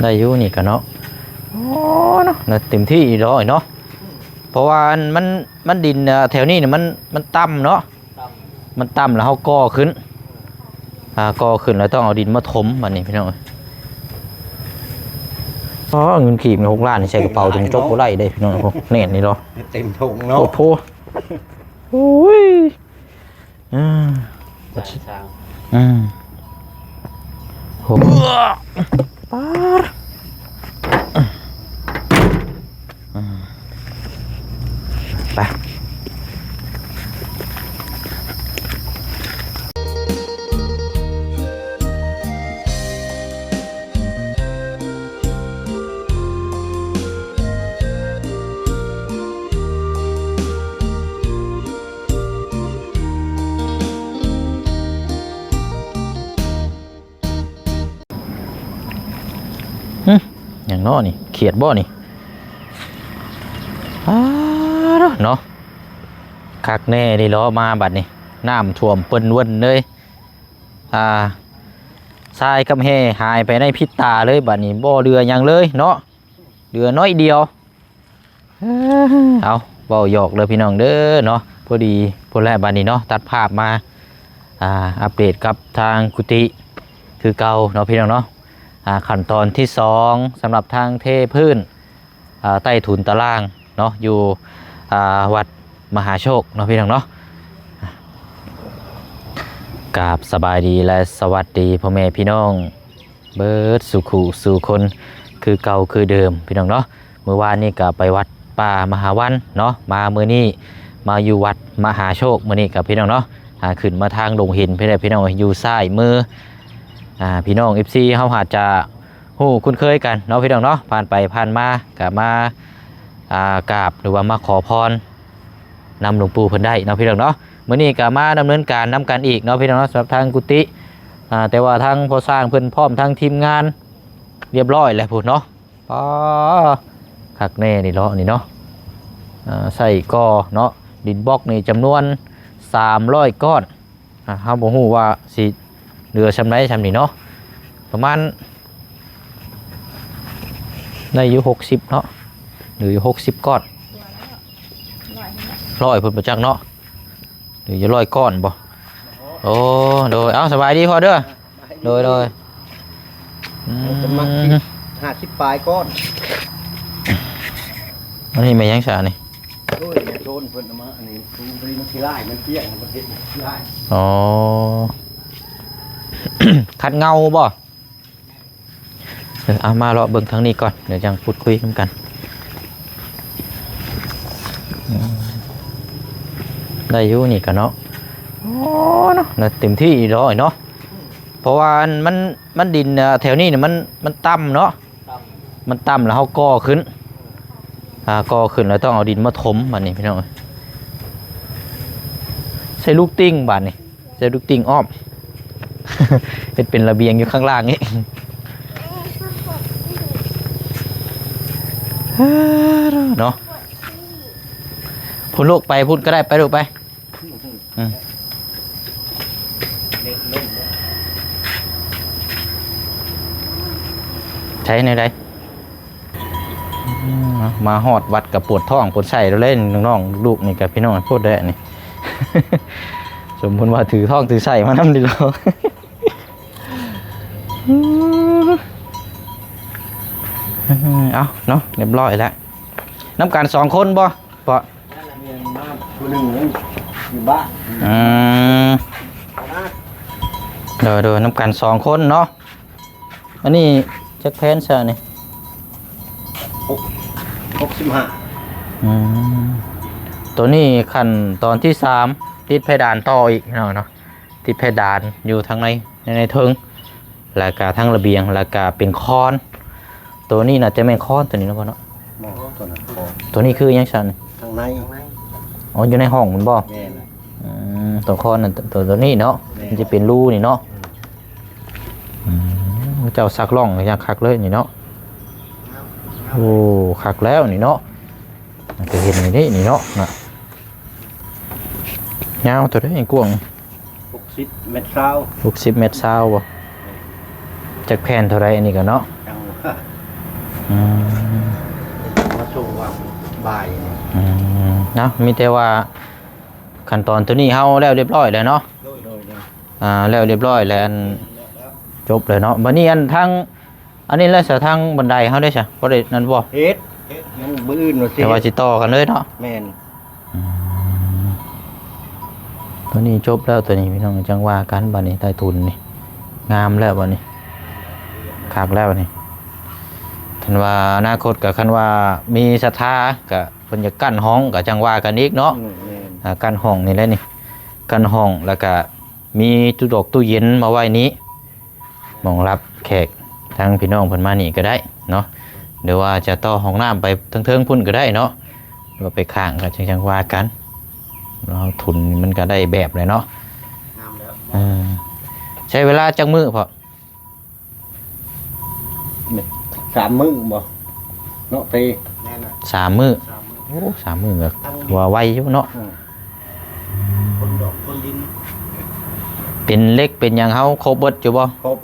ได้อยู่นี่กันเนาะโอ้เนาะเต็มที่ร้อยเนาะเพราะว่ามันดินแถวนี้เนี่ยมันต่ำเนาะมันต่ำแล้วเขาก่อขึ้นก่อขึ้นแล้วต้องเอาดินมาถมแบบนี้พี่น้องอ๋อเงินขีด6 ล้านใส่กระเป๋าถึงจกก็ไล่ได้พี่น้องเน่นนี่เนาะเต็มถุงเนาะโอ้โหโอ้ยโหป้าไปอย่างน้อนี่เขียดบ่นี่เนาะคักแน่ดิล้อมาบัดนี่น้ำท่วมเปิ้นวนเลยทรายกำแหหายไปในพิษตาเลยบัดนี้บ่เรือยังเลยเนาะเรือน้อยเดียวเอาเบาหยอกเลยพี่น้องเด้อเนาะพอดีพอแรกบัดนี้เนาะตัดภาพมาอัปเดตกับทางกุฏิคือเก่าเนาะพี่น้องเนาะขั้นตอนที่2สำหรับทางเทพื้นใต้ถุนตารางเนาะอยู่วัดมหาโชคเนาะพี่น้องเนาะกราบสบายดีและสวัสดีพ่อแม่พี่น้องเบิดสุขุสู่คนคือเก่าคือเดิมพี่น้องเนาะเมื่อวานนี้ก็ไปวัดป่ามหาวันเนาะมาเมื่อนี้มาอยู่วัดมหาโชคเมื่อนี้กับพี่น้องเนาะขึ้นมาทางดงหินพี่น้องอยู่ซ้ายมือพี่น้อง FC เขาอาจจะคุ้นเคยกันเนาะพี่น้องเนาะผ่านไปผ่านมากับมากราบหรือว่ามาขอพรนำหลวงปู่เพิ่นได้เนาะพี่น้องเนาะมื้อนี้ก็มาดำเนินการนำกันอีกเนาะพี่น้องเนาะสำหรับทางกุฏิแต่ว่าทางพอสร้างเพิ่นพร้อมทางทีมงานเรียบร้อยแล้วพูดเนาะคักแน่นี่เนาะนี่เนาะใส่ก่อเนาะดินบล็อกนี่จำนวน300 ก้อนเฮาบ่ฮู้ว่าสิเรือชำไหนชำนี่เนาะประมาณได้อยู่60เนาะหรืออยู่60 ก้อน100พุ่นประจักษ์เนาะหรืออยู่100 ก้อนบ่โอ้โดยเอาสบายดีพอเด้อโดยประมาณ50 ปลายก้อนอันนี้ไม่ยังฉานี่โอ้ยโดนเพิ่นมาอันนี้คือมันขี้ไล่มันเปี้ยงมันเฮ็ดขี้ไล่อ๋อ ขัดเงาบ่เอามาเลาะเบิ่งทางนี้ก่อนเดี๋ยวจังพูดคุยกันได้อยู่นี่กันเนาะโอ้เนาะเต็มที่ร้อยเนาะเพราะว่ามันดินแถวนี้เนี่ยมันต่ำเนาะมันต่ำแล้วเขาก่อขึ้นก่อขึ้นแล้วต้องเอาดินมาถมแบบนี้พี่น้องใช้ลูกติ้งบาดนี่ใช้ลูกติ้งอ้อม เป็นระเบียงอยู่ข้างล่างนี่เนาะพูดลูกไปพูดก็ได้ไปลูกไปใช้ในใดมาหอดวัดกับปวดท้องปวดไส้เราเล่นน้องๆลูกนี่กับพี่น้องพูดได้นี่ สมมติว่าถือท้องถือไส้มานั่งดีแล้ว เอาเนาะเรียบร้อยแล้วน้ำกัน2 คนบ่ปะคนหนึ่งอยู่บ้านเดี๋ยวน้ำกัน2 คนเนาะอันนี้เช็คแพนซ์นี่65ตัวนี้ขั้นตอนที่3ติดเพดานต่ออีกเนาะติดเพดานอยู่ทางในเทิงแล้วก็ทั้งระเบียงแล้วก็เป็นคอนตัวนี้น่าจะไม่คอนตัวนี้นะพ่อเนาะตัวนี้คือยังชันทางในอ๋ออยู่ในห้องมันบ่ตัวคอนน่ะตัวนี้เนาะมันจะเป็นรูนี่เนาะเจ้าซักล่องอย่างคักเลยนี่เนาะโอ้คักแล้วนี่เนาะจะเห็นนี่เนาะนะยาวตัวได้กว้าง60 เมตรเช้า60 เมตรเช้าบ่ จักแผ่นเท่าไรอันนี้ก็เนาะ จังว่า อืม มาส่งว่าบ่ายนี่ เนาะมีแต่ว่าขั้นตอนตัวนี้เฮาแล้วเรียบร้อยแล้วเนาะ โดยเลย แล้วเรียบร้อยแล้วอัน แล้ว จบเลยเนาะบัดนี้อันทางอันนี้แล้วซะทางบันไดเฮาได้ซะบ่ได้นั่นบ่ เฮ็ดยังมื้ออื่นว่าสิ แต่ว่าสิต่อกันเลยเนาะ แม่น ตัวนี้จบแล้วตัวนี้พี่น้องจังว่ากันบัดนี้ใต้ทุนนี่งามแล้วบัดนี้คักแล้วบัดนี้คันว่าอนาคตก็คันว่ามีศรัทธาก็เพิ่นจะกั้นห้องก็จังว่ากันอีกเนาะ แม่น กั้นห้องนี่แหละนี่กั้นห้องแล้วก็มีตู้ดอกตู้เย็นมาไว้นี้มองรับแขกทางพี่น้องเพิ่นมานี่ก็ได้เนาะหรือว่าจะต่อห้องน้ำไปเทิงๆพุ่นก็ได้เนาะหรือว่าไปข้างก็จังว่ากันเราทุนมันก็ได้แบบเลยเนาะ งามแล้ว ใช้เวลาจักมื้อพอ 3 มื้อบ่เนาะตีแม่นน่ะ 3 มื้อ 3 โอ้3 มื้อก็ถือว่าไวอยู่เนาะ คนดอกคนดิน เป็นเล็กเป็นหยังเฮาครบเบิดอยู่บ่ ครบ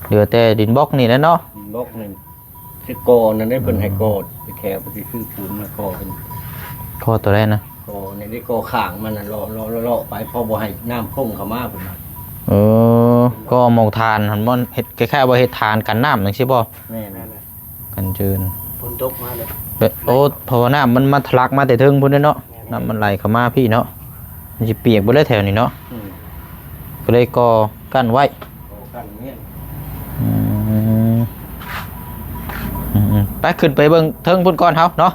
เหลือแต่ดินบล็อกนี่แหล้วเนาะ บล็อกหนึงสิโกนั่นได้เพิ่นให้โกดไปแคไปสิซื้อปูนมาโกเป็น ข้อตัวแรกนะ โกในได้โกข้างมันน่ะเลาะไปพอบ่ให้น้ำพุ่งเข้ามาพุ่นน่ะ ก็มองทานหันมันเฮ็ดคล้ายๆว่าเฮ็ดทานกันน้ำจังซี่บ่ แม่นั่นแหละ กันเจิน ฝนตกมาเลย โอ้เพราะว่าน้ำมันมาทะลักมาแต่เทิงพุ่นเด้อเนาะน้ำมันไหลเข้ามาพี่เนาะมันสิเปียกบ่ได้แถวนี้เนาะก็เลยก่อกั้นไว้ โกกันเนี่ย อืมไปขึ้นไปเบิ่งเทิงพุ่นก่อนเฮาเนาะ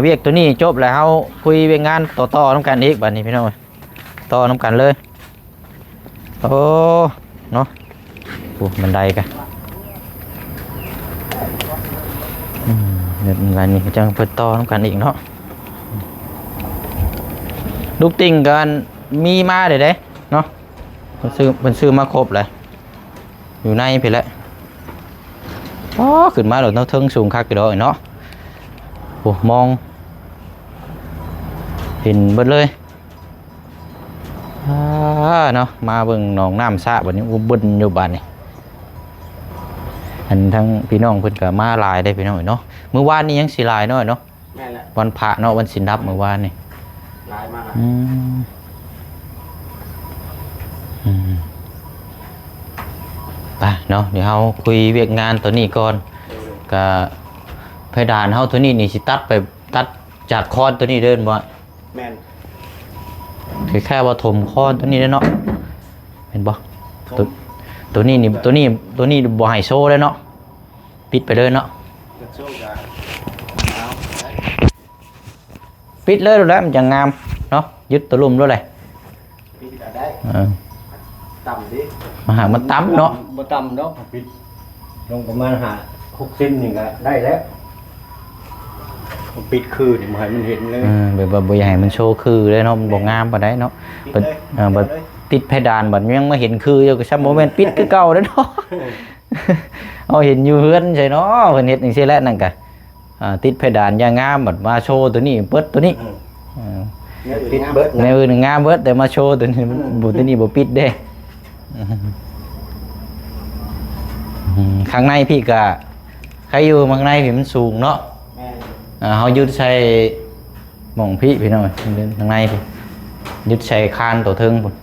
เวียกตัวนี้จบแล้วเฮาคุยเวียกงานต่อๆนํกันอีกบัดนี้พี่น้องเอ้ยต่อนํกันเลยโอ้เนาะโอ้บันไดกะเดี๋ยวบันนี้จังเพิ่นต่อนํกันอีกเนาะลูกติ่งกันมีมาเด้เนาะเพิ่นซื้อมาครบเลยอยู่ในพี่แหละอ๋อขึ้นมาแล้วเนาะเทิงสูงคักอยู่ดอกเนาะโอ้มองเห็นเบิดเลยเนาะมาเบิ่งหนองน้ำสระบัดนี้อุบลอยู่บ้านนี่อันทั้งพี่น้องเพิ่นก็มาหลายได้พี่น้องเนาะมื้อวานนี้ยังสิหลายน้อยเนาะ แม่นแหละ วันพระเนาะวันศีลนับมื้อวานนี่ หลายมาก อืมอืมไปเนาะเดี๋ยวเฮาคุยเวียกงานตัวนี้ก่อนก็เพดานเฮาตัวนี้นี่สิตัดจากคอนตัวนี้เดินบ่ แม่น คือแค่ว่าถมคอนตัวนี้ได้เนาะเห็นบ่ตัวนี้นี่ตัวนี้บ่ให้โชว์เลยเนาะปิดไปเลยเนาะ จะโชคกันเอา ปิดเลยแล้วมันจะงามเนาะยึดตัวลุ่มด้วยเลย ปิดก็ได้ ต่ำดิ มาหามันตั้มเนาะ บ่ต่ำเนาะปิดลงประมาณ6 เซนนี่ก็ได้แล้วปิดคือนี่บ่ให้มันเห็นเลย แบบว่าบ่อยากให้มันโชว์คือเลยเนาะมันบ่งามปานใดเนาะ ปิดเลย บัดติดเพดานบัดยังมาเห็นคืออยู่ก็ซับบ่แม่นปิดคือเก่าเด้อเนาะ เอาเห็นอยู่เฮือนใช่เนาะเพิ่นเฮ็ดจังซี่แหละนั่นก็ติดเพดานอย่างงามบัดมาโชว์ตัวนี้เปิดตัวนี้ ปิดเบิด แนวอื่นงามเบิดแต่มาโชว์ตัวนี้มันบ่ตัวนี้บ่ปิดเด้ข้างในพี่ก็ใครอยู่ข้างในพี่มันสูงเนาะ แม่น เฮายึดใช้หม่องพี่น้องข้างในพี่ยึดใช้คานตัวเทิงพุ่น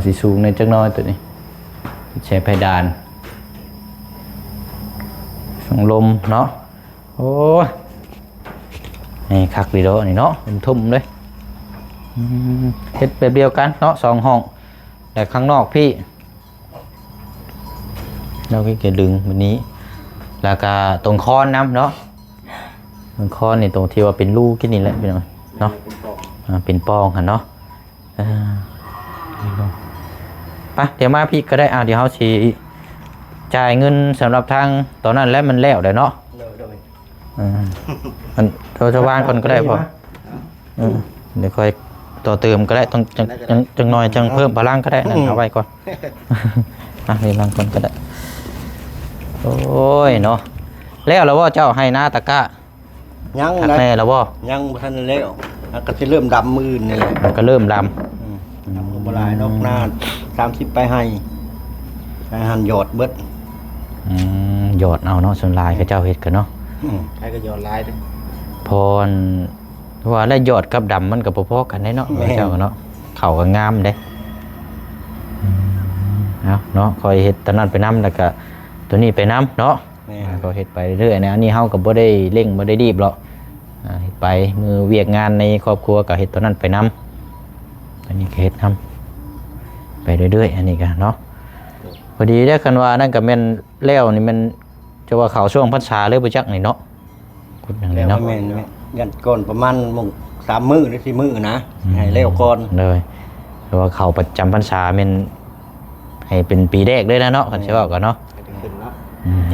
สิสูงในจักหน้อยตัวนี้ใช้เพดานส่งลมเนาะโอ้ยนี่คักดีเด้อนี่เนาะเป็นทุ่มเลยเฮ็ดแบบเดียวกันเนาะ2 ห้องแต่ข้างนอกพี่เราก็จะดึงแบบนี้แล้วก็ตรงคอนน้ำเนาะตรงคอนนี่ตรงที่ว่าเป็นรูกินนี่แหละเป็นไงเนาะเป็นปองค่ะเนาะไปเดี๋ยวมาพี่ก็ได้เดี๋ยวเขาสิจ่ายเงินสำหรับทางตอนนั้นแล้วมันแล้วเดี๋ยวเนาะ โดย มันเราจะวางคนก็ได้พอเดี๋ยวค่อยต่อเติมก็ได้ต้องจังน้อยจังเพิ่มพลังก็ได้นั่นเอาไว้ก่อนนี่บางคนก็ได้โอ้ยเนาะแล้วว่าเจ้าให้หน้าตะกร้า ยัง ทัก นะ แน่แล้วว่า ยังบ่ทันแล้วก็สิเริ่มดำมือนี่แหละ มันก็เริ่มด ดำบ่หลายดอกหน้า 30ไปให้ไปหันหยอดเบิด หยอดเอาเนาะส่วนลายเขาเจ้าเฮ็ดกันเนาะ ใครก็หยอดลายเด้ พรว่าแล้วหยอดกับดำมันก็พอๆกันได้เนาะเขาเจ้าเนาะเขาก็งามเด้เอาเนาะคอยเฮ็ดตอนนั้นไปน้ำแล้วก็ตัวนี้ไปน้ำเนาะก็เฮ็ดไปเรื่อยๆนะอันนี้เฮาก็บ่ได้เร่งบ่ได้รีบหรอกเฮ็ดไปมือเวียกงานในครอบครัวก็เฮ็ดตัวนั้นไปน้ำอันนี้ก็เฮ็ดน้ำไปเรื่อยๆอันนี้ก็เนาะพอดีได้คันว่านั่นก็แม่นแล้วนี่มันจะว่าเขาช่วงพรรษาเลยบ่จักนี่เนาะพูดอย่างนี้เนาะ แม่นยันก่อนประมาณมง3มื้อหรือ4มื้อนะให้แล้วก่อน เลยเพราะว่าเขาประจำพรรษาแม่นให้เป็นปีแรกเลยนะเนาะคันสิว่าก็เนาะ ขึ้นแล้ว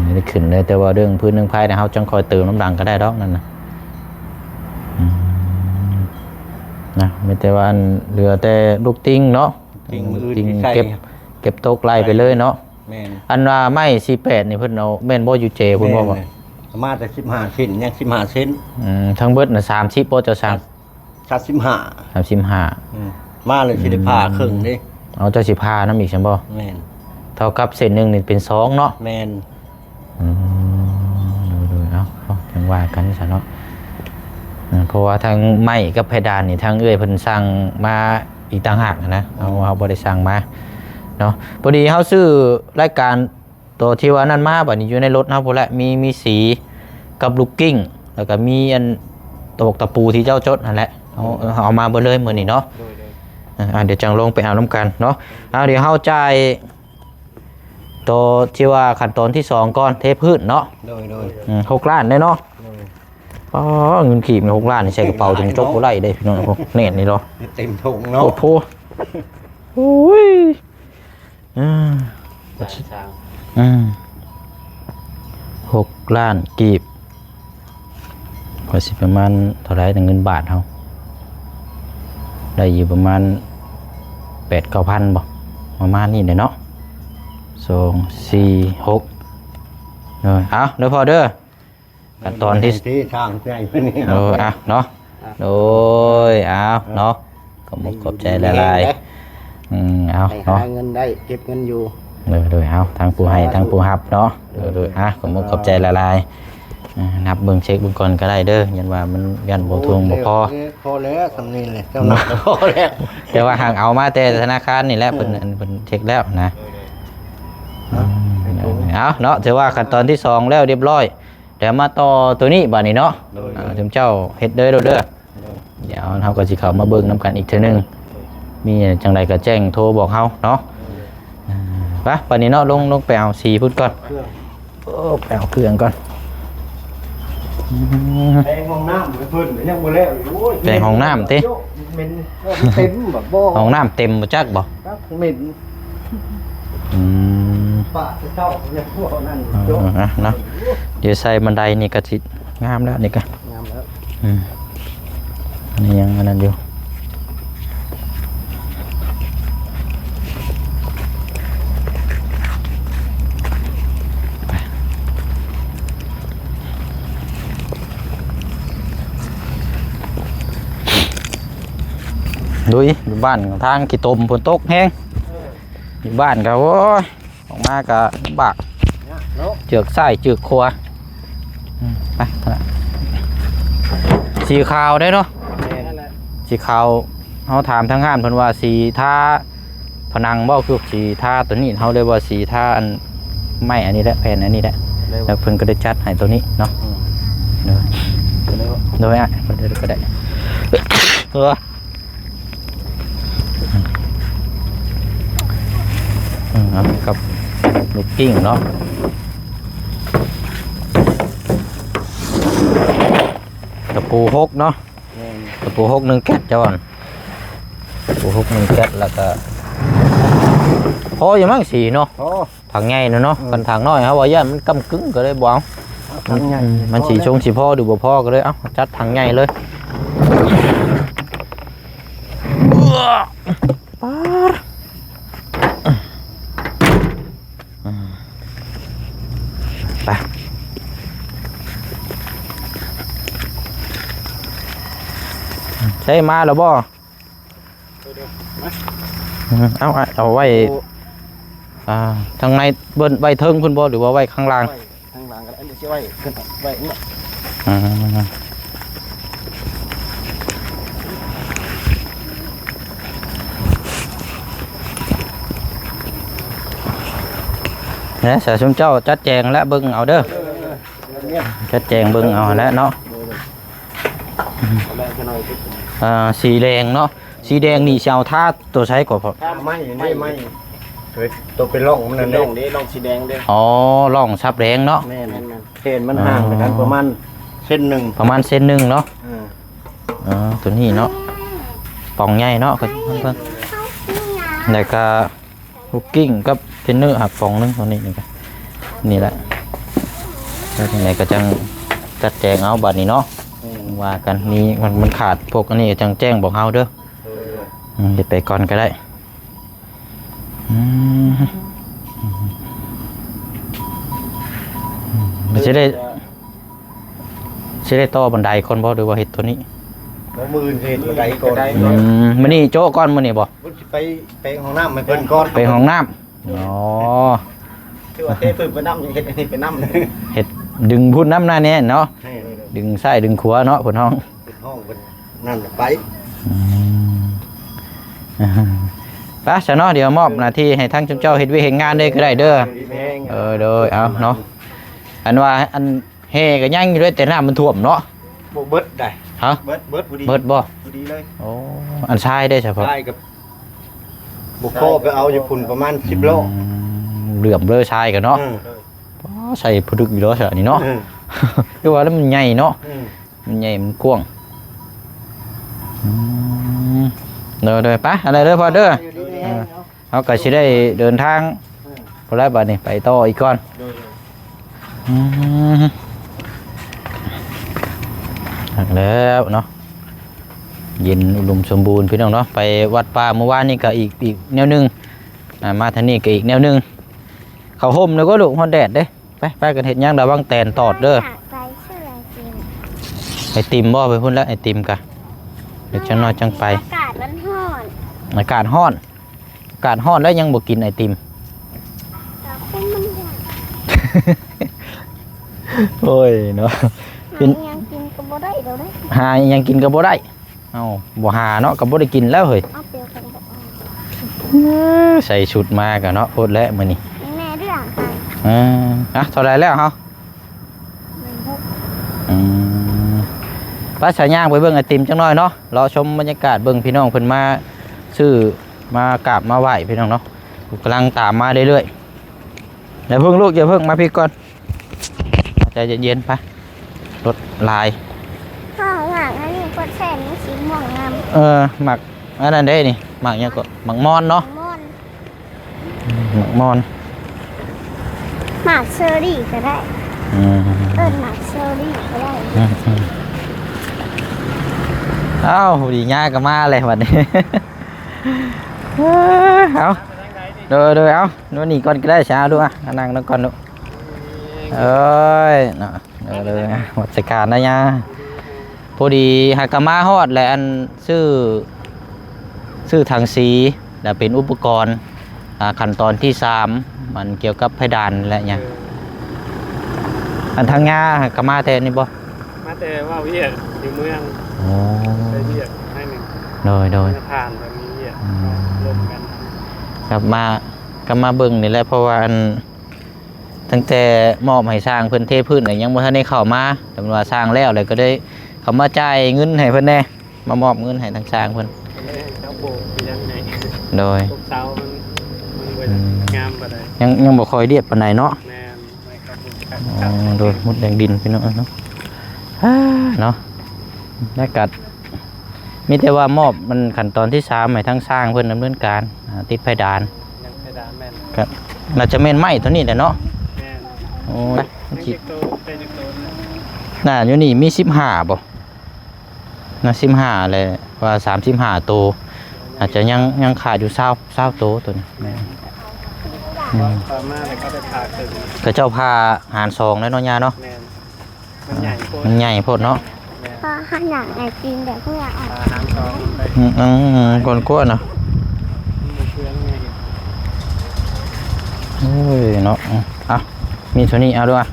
ไม่ได้ขึ้นเลยแต่ว่าเรื่องพื้นเรื่องไผ่เนี่ยเขาจังคอยเติมน้ำดังก็ได้ดอกนั่นนะนะไม่แต่ว่าอันเหลือแต่ลูกติ้งเนาะ ติ้งมือ ติ้ง ที่ใส่ เก็บโต๊ะไล่ไปเลยเนาะ แม่น อันว่าไม่48นี่เพิ่นเอาแม่นบ่อยู่เจเพิ่นบ่ว่า ประมาณแต่15เซนยัง15เซน ทั้งเบิดน่ะ30บ่เจ้าสั่ง 35 35 มาเลยสิได้ผ่าครึ่งดิ เอาเจ้าสิพาน้ำอีกซั่นบ่ แม่น เท่ากับเส้นหนึงนี่เป็น2เนาะ แม่น ดูเอาจังว่ากันซะเนาะเพราะว่าทางไม้กับเพดานนี่ทางเอื้อยเพิ่นสั่งมาอีกต่างหากนะเอาบ่ได้สั่งมาเนาะพอดีเฮาซื้อรายการตัวที่ว่านั้นมาบัดนี้อยู่ในรถเฮาพุ่นแหละมีสีกับลูกกิ้งแล้วก็มีอันตอกตะปูที่เจ้าจดนั่นแหละเอามาเบิดเลยมื้อนี้เนาะเดี๋ยวจังลงไปเอาน้ำกันเนาะเดี๋ยวเฮาจ่ายตัวที่ว่าขั้นตอนที่2ก่อนเทพื้นเนาะ โดย 6 ล้านได้เนาะอ๋อเงินขีบ6 ล้านนี่ใส่กระเป๋าจนจกบ่ได้เด้พี่น้องพวกเน็ตนี่เนาะ เต็มถุงเนาะ โอ้โหโอ้ย6 ล้านกีบก็สิประมาณเท่าไรแต่เงินบาทเฮาได้อยู่ประมาณ 8-9,000บ่ประมาณนี้เนาะ2 4 6เอาเด้อพอเด้อขั้นตอนที่ ทางใจเพิ่นนี่ เนาะโอ้ยเนาะขอบใจหลายๆเอา หา เนาะ เงินได้เก็บเงินอยู่ เลยเอาทางผู้ให้ทางผู้รับเนาะเลยขอบใจหลายๆนับเบิ่งเช็คเบิ่งก่อนก็ได้เด้อยันว่ามันยันบ่ทวงบ่พอ พอแล้วสำนี้เลยเจ้าหน้าพอแล้ว แต่ว่าหากเอามาแต่ธนาคารนี่แหละเพิ่นเช็คแล้วนะเอาเนาะถือว่าขั้นตอนที่2แล้วเรียบร้อยเดี๋ยวมาต่อตัวนี้บัดนี้เนาะถึงเจ้าเฮ็ดเด้อเด้อเดี๋ยวเฮาก็สิเข้ามาเบิ่งนํกันอีกเทื่อนึงมีจังไดก็แจ้งโทรบอกเฮาเนาะไปบัดนี้เนาะลงไปเอาสีพุ่นก่อนไปเอาเครื่องก่อน แปลงห้องน้ำเพิ่นยังบ่แล้วโอ้ย แปลงห้องน้ำติ เป็นเต็มแบบบ่ ห้องน้ำเต็มบ่จักบ่ ครับเหม็นปะเจ้าเนี่ยพวกนั้นโยก เนาะเดี๋ยวใส่บันไดนี่ก็สิงามแล้วนี่ก็ งามแล้ว อันนี้ยังอันนั้นอยู่ดูอยู่บ้านทางกี่ตมฝนตกแห้งอยู่บ้านก็โอ้ยออกมาก็ลำบากเจือกไส้เจือกครัวไปสีขาวได้เนาะสีขาวเขาถามทางห้านเพิ่นว่าสีท่าผนังบ่คือสีท่าตัวนี้เขาเรียกว่าสีท่าอันไม้อันนี้แหละแผ่นอันนี้แหละแล้วเพิ่นก็ได้จัดให้ตัวนี้เนาะโดยเพิ่นก็ได้กับลูกกิ้งเนาะตะปู6เนาะตะปู6 1 แก๊สจ้อนตะปู6 1 แก๊สแล้วก็พออยู่มั้งสีเนาะถังใหญ่เนาะกันถังน้อยครับว่าย่านมันกำกึ่งก็เลยบ่เอามันสีชงสีพ่อดูบ่พ่อก็เลยเอาจัดถังใหญ่เลยไปใช่มาแล้วบ่ เอาไว้ทางในเบิ้นไว้เทิงพุ่นบ่หรือว่าไว้ข้างล่างข้างล่างก็อันนี้สิไว้ขึ้นไว้เนี่ยเนี่ยสาชุมเจ้าจัดแจงและเบิ่งเอาเด้อจัดแจงเบิ่งเอาแล้วเนาะสีแดงเนาะสีแดงนี่สิเอาท่าตัวใช้กว่าพอไม่เฮ้ยตัวเป็นร่องมันนั่นร่องนี้ร่องสีแดงเด้อ๋อร่องซับแดงเนาะแม่นเส้นมันห่างกันประมาณเส้นหนึ่งเนาะตัวนี้เนาะป่องใหญ่เนาะเพิ่นแล้วก็ลูกกิ้งกับเทนเนอร์หักป่องนึงตัวนี้นี่แหละแล้วทีไหนก็จังจัดแจงเอาบัดนี้เนาะว่ากันนี่มันขาดพวกอันนี้จังแจ้งบอกเฮาเด้อเดี๋ยวไปก่อนก็ได้มันจะได้ต่อบันไดคนบ่หรือว่าเห็ดตัวนี้มือเห็ดบันไดก่อนมันนี่โจ้ก้อนมันนี่บ่ไปห้องน้ำมันเป็นก้อนไปห้องน้ำอ๋อคือว่าเต้ไปน้ำยังเห็ดอันนี้ไปน้ำเห็ดดึงพุ่นน้ำหน้าเนี่ยเนาะดึงไส้ดึงขวาเนาะพุ่นห้องเป็นนั่นไปป้าชะเนาะเดี๋ยวมอบหน้าที่ให้ทั้งเจ้าเฮ็ดวิเห็นงานได้ก็ได้เด้อโดยเอาเนาะอันว่าอันเฮก็ยังอยู่ด้วยแต่น้ำมันท่วมเนาะเบิดได้ฮะเบิดพอดีเบิดบ่พอดีเลยโอ้อันชายได้เฉพาะได้กับบุกโคไปเอาญี่ปุ่นประมาณ10 โลเหลื่อมเบลอชายกันเนาะใส่ผึกอยู่แล้วใช่นี่เนาะคือว่าแล้วมันใหญ่เนาะมันใหญ่มันกว้างเด้อปะอะไรเด้อพอเด้อเขาก็สิได้เดินทางพอแล้วบัดนี้ไปต่ออีกก่อนแล้วเนาะเย็นอุดมสมบูรณ์พี่น้องเนาะไปวัดป่าเมื่อวานนี่ก็อีกแนวนึงมาทางนี้ก็อีกแนวนึงเขาห่มแล้วก็ลูกฮอนแดดเด้ไปกันเห็ดย่างดาวังแตนตอดเด้อไอติมบ่ไปพุ่นแล้วไอติมกะเดี๋ยวจังน้อยจังไปอากาศมันร้อน อากาศร้อนแล้วยังบ่กินไอติมโอ้ยเนาะยังกินก็บ่ได้เดี๋ยวได้หายังกินก็บ่ได้เอาบ่หาเนาะก็บ่ได้กินแล้วเฮ้ยใส่ชุดมากันเนาะโพดแล้วมื้อนี้แม่เรื่องเท่าไรแล้วเฮาป้าสายย่างไปเบิ่งไอติมจังน้อยเนาะรอชมบรรยากาศเบิ่งพี่น้องเพิ่นมาซื้อมากราบมาไหว้พี่น้องเนาะกำลังตามมาเรื่อยๆอย่าเพิ่งลูกอย่าเพิ่งมาพี่ก่อนใจเย็นๆไปรถลายข้าวหมักอันนี้ก็แช่นี่สีม่วงงามหมักอันนั้นได้นี่หมักยังก็หมักมอนเนาะหมักมอนหมักเชอรี่ก็ได้หมักเชอรี่ก็ได้อ้าวดีง่ายก็มาเลยวันนี้เอาโดยเอาโน่นนี่ก่อนก็ได้ช้าด้วยนั่งก่อนดูเอ้ยเนาะเลยวัดสการนะยาพอดีหากมาฮอดแหละอันซื้อทางสีแต่เป็นอุปกรณ์ขั้นตอนที่3มันเกี่ยวกับเพดานและเนี่ยอันทางงาหากมาแต่นี่บ่มาแต่ว่าเวียดอยู่เมืองไปเวียดให้หนึ่งโดยผ่านแบบนี้เวียดรวมกันกลับมาเบิ่งนี่แหละเพราะว่าอันตั้งแต่มอบให้สร้างเพิ่นเทพื้นยังบ่ทันได้เข้ามาแต่ว่าสร้างแล้วเลยก็ได้เขามาจ่ายเงินให้เพิ่นแน่มามอบเงินให้ทางสร้างเพิ่นเจ้าโบกยังไงโดยเสามันงามปานใดยังบ่ค่อยเรียบปานใดเนาะแม่นไม่ครับโดยมุดแดงดินพี่น้องเนาะเนาะได้กัดมีแต่ว่ามอบมันขั้นตอนที่3ให้ทางสร้างเพิ่นดำเนินการติดเพดานยังเพดานแม่นครับน่าจะแม่นไม้ตัวนี้แหละเนาะโอ้ยน่าอยู่นี่มี15บ่น่า15เลยว่า35โตอาจจะยังขาดอยู่20โตตัวนี้ประมาณก็จะขาดถึงก็เจ้าพาหาร2แล้วเนาะยาเนาะมันใหญ่โพดเนาะพาหารใหญ่กินแต่ก็อยากหาร2ได้ก้นกวนเนาะ เนาะเอามีเท่านี้เอาด้วย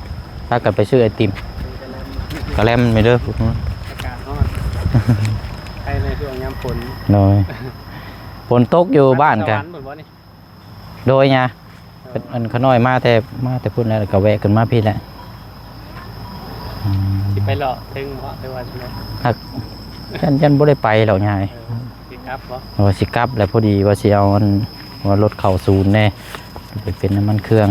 ถ้าเกิดไปซื้อไอติมกระแลมไม่เด้อพวกนู้น อากาศร้อนใครในช่วงยามฝน โดยฝนตกอยู่บ้านกัน สวรรค์บ่นี่ โดยไงมันเขาน้อยมาแต่พูดแล้วก็แวะกันมาพี่แหละอืม สิไปเลาะถึงบ่ไปว่าจังได๋ หักยันบ่ได้ไปหรอกยาย สิกลับบ่ ว่าสิกลับแล้วพอดีว่าสิเอาอันว่ารถเข้าศูนย์แน่ไปเป็นน้ำมันเครื่อง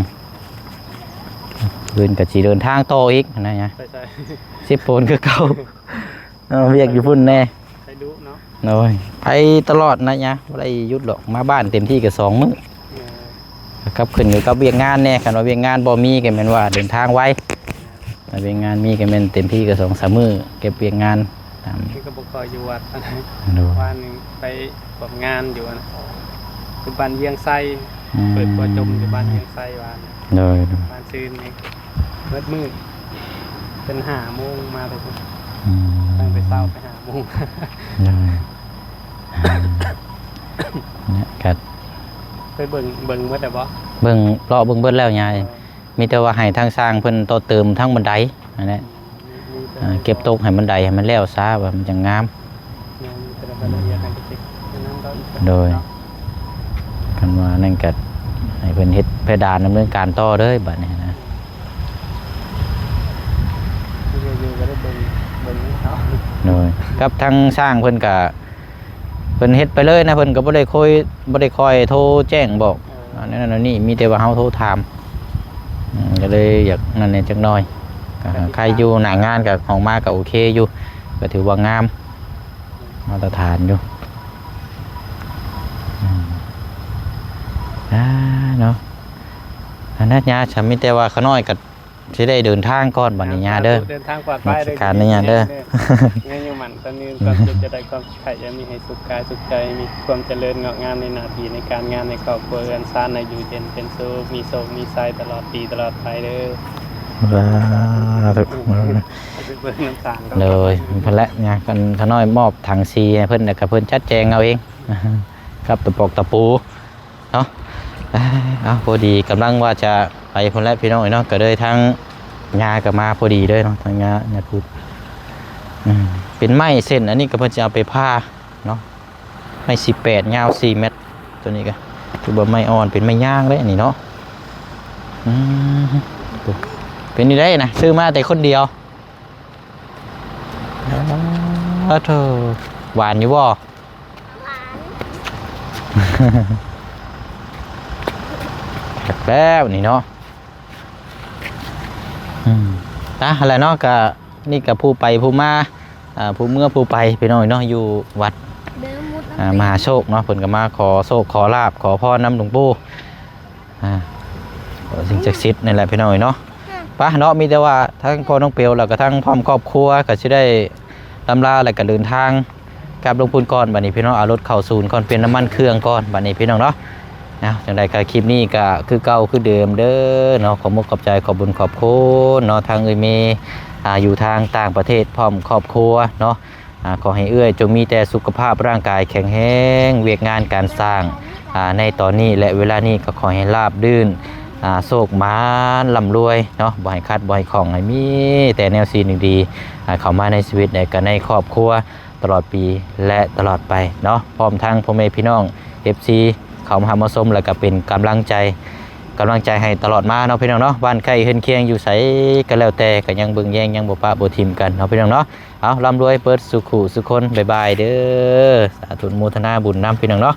เดินกับสิเดินทางต่ออีกนะยะ ไปใส่ สิบโปนคือเก่าเอาเรียกอยู่พุ่นแน่ ไปดูเนาะ โอ้ยไปตลอดนะยะบ่ได้หยุดหรอกมาบ้านเต็มที่ก็2 มื้อ ครับขึ้นอยู่กับเวียกงานแน่คันว่าเวียกงานบ่มีก็แม่นว่าเดินทางไว้ถ้าเวียกงานมีก็แม่นเต็มที่ก็2-3 มื้อเก็บเวียกงานตาม นี่ก็บ่ค่อยอยู่วัดอันนั้น ดู วันหนึงไปประกอบงานอยู่นะอยู่บ้านเวียงไซเปิดประจมอยู่บ้านเวียงไซวัน โดย บ้านซื่นนี่มืดเป็น5 โมงมาทุกคน อืม ตั้งแต่เช้าไป5 โมง โดยเนี่ยกัด ไปเบิ่งเมื่อแต่บ่ เบิ่งรอเบิ่งเบิดแล้วยายมีแต่ว่าให้ทางสร้างเพิ่นต่อเติมทั้งบันไดนั่นแหละเก็บตกให้บันไดให้มันแล้วซะว่ามันจะงาม แต่ละรายละเอียดให้เช็คนั่นก็อีก โดย กันว่านั่นก็ให้เพิ่นเฮ็ดเพดานดำเนินการต่อเด้อบัดนี้นะ อยู่ก็ได้เบิ่งให้เขา โดยกับทางสร้างเพิ่นก็เพิ่นเฮ็ดไปเลยนะเพิ่นก็บ่ได้คอยโทรแจ้งบอกอันนั้นอันนี้มีแต่ว่าเฮาโทรถามก็เลยอยากนั่นเนี่ยจักหน่อยก็ใครอยู่หน้างานกับของมาก็โอเคอยู่ก็ถือว่างามมาตรฐานอยู่เนาะอันนั้นยาฉันมีแต่ว่าเขาน้อยก็สิได้เดินทางก่อนบัดนี้ยาเด้อ เดินทางปลอดภัย ราชการนี่ยเด้อ ง่ายอยู่มันตอนนี้ความสุขจะได้ความไข่จะมีให้สุขกายสุขใจมีความเจริญงอกงามในหน้าที่ในการงานในครอบครัวเรือนซ่านในอยู่เย็นเป็นสุขมีโชคมีชัยตลอดปีตลอดไปเด้อ เบิ่งน้ำตาล เลยเพิ่นละเนี่ยกันเขาน้อยมอบถังซีให้เพิ่นแล้วก็เพิ่นจัดแจงเอาเอง ครับตะปอกตะปูเนาะเอาพอดีกำลังว่าจะไปพุ่นละพี่น้องเนาะก็เลยทั้งงาก็มาพอดีเลยเนาะทั้งงาพูดเป็นไม้เส้นอันนี้ก็เพิ่นจะเอาไปผ้าเนาะไม้18ยาว4 เมตรตัวนี้ก็คือบ่ไม้อ่อนเป็นไม้ย่างเลยอันนี้เนาะเป็นนี่ได้นะซื้อมาแต่คนเดียวเธอหวานอยู่บ่ หวาน แล้วนี่เนาะอะไรเนาะก็นี่กับผู้ไปผู้มาผู้เมื่อผู้ไปพี่น้อยเนาะอยู่วัด เดิมมุด มหาโชคเนาะเพิ่นก็มาขอโชคขอลาบขอพรน้ำหลวงปู่ขอสิ่งศักดิ์สิทธิ์นี่แหละพี่น้อยเนาะป่ะเนาะมีแต่ว่าทั้งพ่อน้องเปียวแล้วก็ทั้งพร้อมครอบครัวก็สิได้ลำลาแล้วก็เดินทางกลับลงพูนก่อนบัดนี้พี่น้องเอารถเข้าศูนย์ก่อนเปลี่ยนน้ำมันเครื่องก่อนบัดนี้พี่น้องเนาะจังใดก็คลิปนี้ก็คือเก่าคือเดิมเด้อเนาะขอมุกขอบใจขอบบุญขอบคุณเนาะทางเมอยู่ทางต่างประเทศพร้อมครอบครัวเนาะขอให้จงมีแต่สุขภาพร่างกายแข็งแรงเวียกงานการสร้างในตอนนี้และเวลานี้ก็ขอให้ราบรื่นโชคมานร่ำรวยเนาะบ่ให้คัดบ่ให้ของให้มีแต่แนวซีนดีเข้ามาในชีวิตและก็ในครอบครัวตลอดปีและตลอดไปเนาะพร้อมทั้งพ่อแม่พี่น้อง FC เขามาหามาชมแล้วก็เป็นกำลังใจให้ตลอดมาเนาะพี่น้องเนาะบ้านใกล้เฮือนเคียงอยู่ไสก็แล้วแต่ก็ยังเบิ่งแย่งยังบ่ปะบ่ทิมกันเนาะพี่น้องเนาะเอาร่ำรวยเปิดสุขุสุคนบ๊ายบายเด้อสาธุโมทนาบุญนำพี่น้องเนาะ